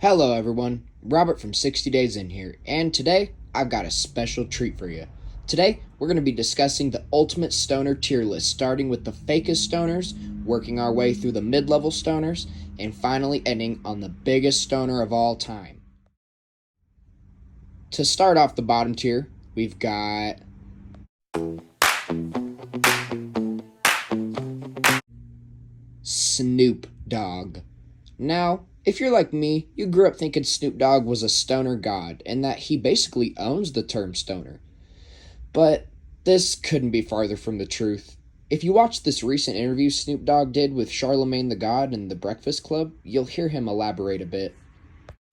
Hello everyone, Robert from 60 Days In here, and today I've got a special treat for you. Today we're going to be discussing the ultimate stoner tier list, starting with the fakest stoners, working our way through the mid-level stoners, and finally ending on the biggest stoner of all time. To start off the bottom tier, we've got Snoop Dogg. Now, if you're like me, you grew up thinking Snoop Dogg was a stoner god and that he basically owns the term stoner. But this couldn't be farther from the truth. If you watch this recent interview Snoop Dogg did with Charlemagne the God and The Breakfast Club, you'll hear him elaborate a bit.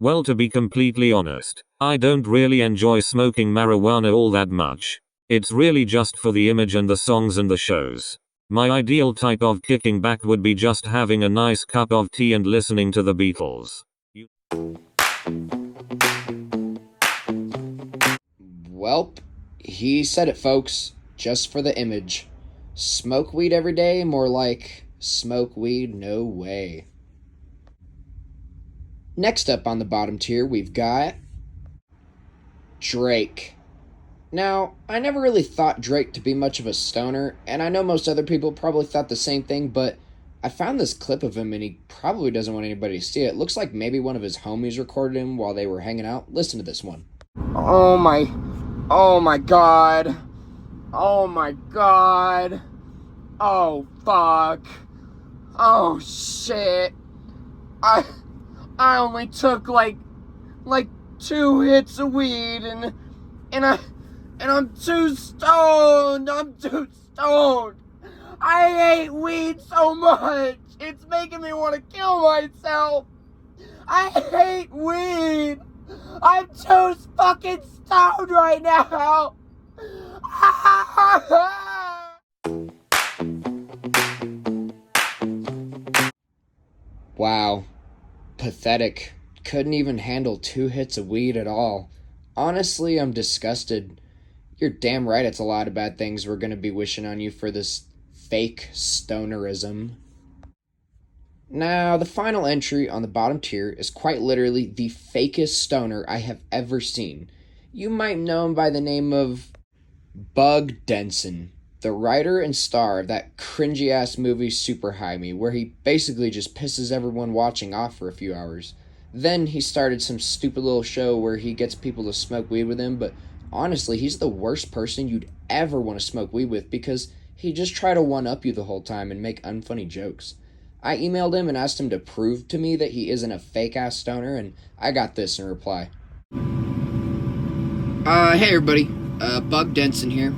Well, to be completely honest, I don't really enjoy smoking marijuana all that much. It's really just for the image and the songs and the shows. My ideal type of kicking back would be just having a nice cup of tea and listening to the Beatles. Welp, he said it, folks. Just for the image. Smoke weed every day? More like, smoke weed no way. Next up on the bottom tier, we've got Drake. Now, I never really thought Drake to be much of a stoner, and I know most other people probably thought the same thing, but I found this clip of him and he probably doesn't want anybody to see it. It looks like maybe one of his homies recorded him while they were hanging out. Listen to this one. Oh my god. Oh my god. Oh fuck. Oh shit. I only took like 2 hits of weed and I'm too stoned. I hate weed so much. It's making me want to kill myself. I hate weed. I'm too fucking stoned right now. Wow. Pathetic. Couldn't even handle 2 hits of weed at all. Honestly, I'm disgusted. You're damn right it's a lot of bad things we're gonna be wishing on you for this fake stonerism. Now, the final entry on the bottom tier is quite literally the fakest stoner I have ever seen. You might know him by the name of Bug Denson, the writer and star of that cringy-ass movie Super High Me, where he basically just pisses everyone watching off for a few hours. Then he started some stupid little show where he gets people to smoke weed with him, but honestly, he's the worst person you'd ever want to smoke weed with because he just try to one-up you the whole time and make unfunny jokes. I emailed him and asked him to prove to me that he isn't a fake-ass stoner, and I got this in reply. Hey everybody, Bug Denson here.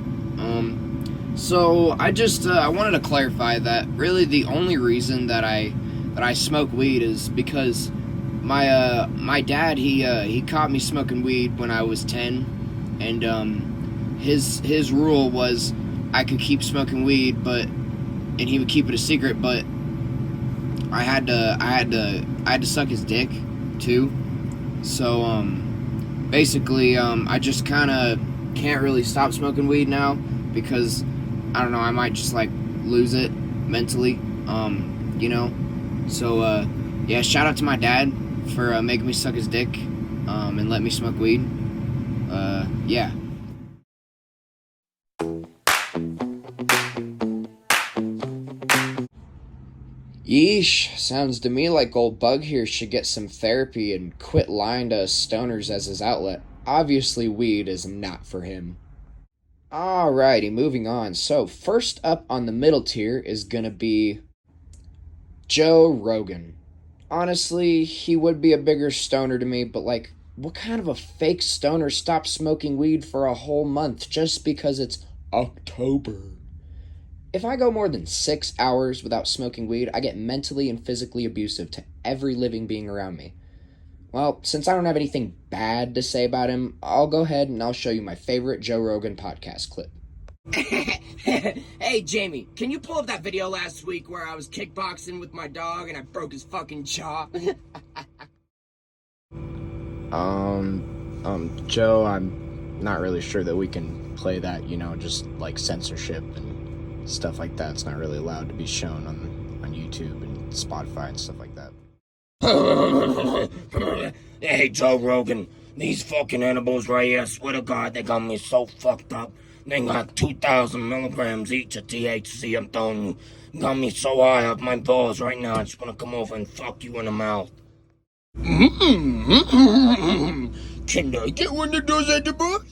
So I wanted to clarify that really the only reason that I smoke weed is because my dad, he caught me smoking weed when I was 10, and his rule was I could keep smoking weed, and he would keep it a secret, but I had to suck his dick too. So basically I just kind of can't really stop smoking weed now because I don't know, I might just like lose it mentally, So yeah, shout out to my dad for making me suck his dick and let me smoke weed. Yeah. Yeesh, sounds to me like old Bug here should get some therapy and quit lying to us stoners as his outlet. Obviously, weed is not for him. Alrighty, moving on. So, first up on the middle tier is gonna be Joe Rogan. Honestly, he would be a bigger stoner to me, but like, what kind of a fake stoner stops smoking weed for a whole month just because it's October? If I go more than 6 hours without smoking weed, I get mentally and physically abusive to every living being around me. Well, since I don't have anything bad to say about him, I'll go ahead and I'll show you my favorite Joe Rogan podcast clip. Hey Jamie, can you pull up that video last week where I was kickboxing with my dog and I broke his fucking jaw? Joe, I'm not really sure that we can play that, just like censorship and stuff like that's not really allowed to be shown on YouTube and Spotify and stuff like that. Hey, Joe Rogan, these fucking edibles right here, I swear to God, they got me so fucked up. They got 2,000 milligrams each of THC, I'm telling you. Got me so high up my balls right now, I just want to come over and fuck you in the mouth. Can I get one of those edibles?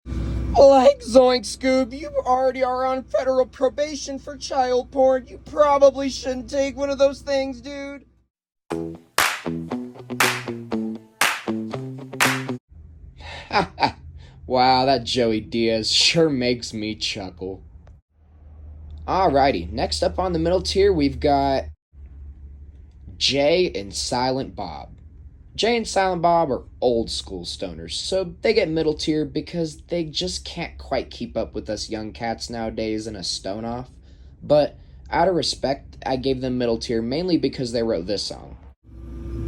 Like Zoink Scoob, you already are on federal probation for child porn. You probably shouldn't take one of those things, dude. Wow, that Joey Diaz sure makes me chuckle. Alrighty, next up on the middle tier, we've got Jay and Silent Bob. Jay and Silent Bob are old school stoners, so they get middle tier because they just can't quite keep up with us young cats nowadays in a stone off. But out of respect, I gave them middle tier mainly because they wrote this song.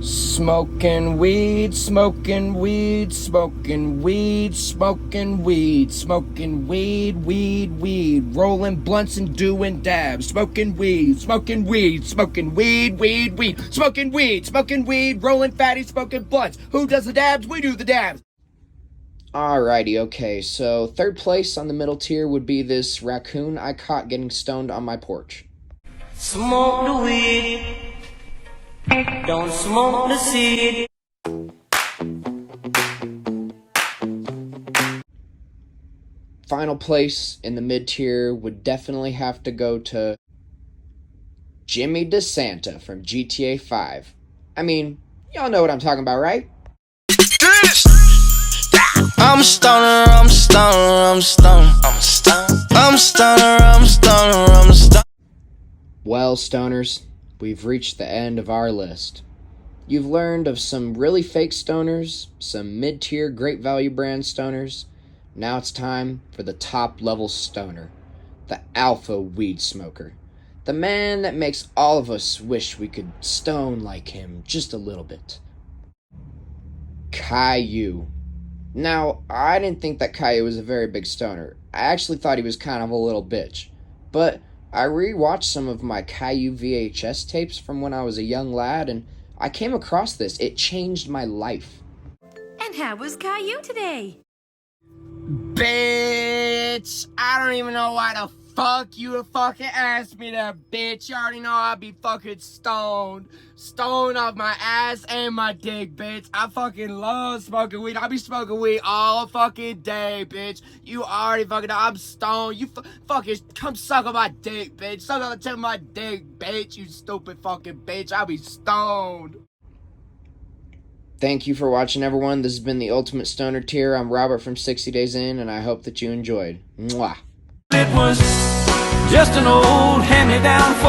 Smoking weed, smoking weed, smoking weed, smoking weed, smoking weed, weed, rolling blunts and doing dabs, smoking weed, smoking weed, smoking weed, smoking weed, rolling fatty, smoking blunts. Who does the dabs? We do the dabs. Alrighty, okay, so third place on the middle tier would be this raccoon I caught getting stoned on my porch. Smoke the weed, don't smoke the seed. Final place in the mid tier would definitely have to go to Jimmy DeSanta from GTA 5. I mean, y'all know what I'm talking about, right? I'm a stoner, I'm a stoner, I'm a stoner, I'm a stoner, I'm a stoner, I'm a stoner, I'm a stoner. Well, stoners, we've reached the end of our list. You've learned of some really fake stoners, some mid-tier great value brand stoners. Now it's time for the top level stoner, the alpha weed smoker, the man that makes all of us wish we could stone like him just a little bit. Caillou. Now, I didn't think that Caillou was a very big stoner. I actually thought he was kind of a little bitch. But I rewatched some of my Caillou VHS tapes from when I was a young lad, and I came across this. It changed my life. And how was Caillou today? Bitch, I don't even know why the fuck you fucking asked me that, bitch. You already know I be fucking stoned. Stoned off my ass and my dick, bitch. I fucking love smoking weed. I be smoking weed all fucking day, bitch. You already fucking know I'm stoned. You fucking come suck on my dick, bitch. Suck on the tip of my dick, bitch. You stupid fucking bitch. I be stoned. Thank you for watching, everyone. This has been the Ultimate Stoner Tier. I'm Robert from 60 Days In, and I hope that you enjoyed. Mwah. It was just an old hand-me-down for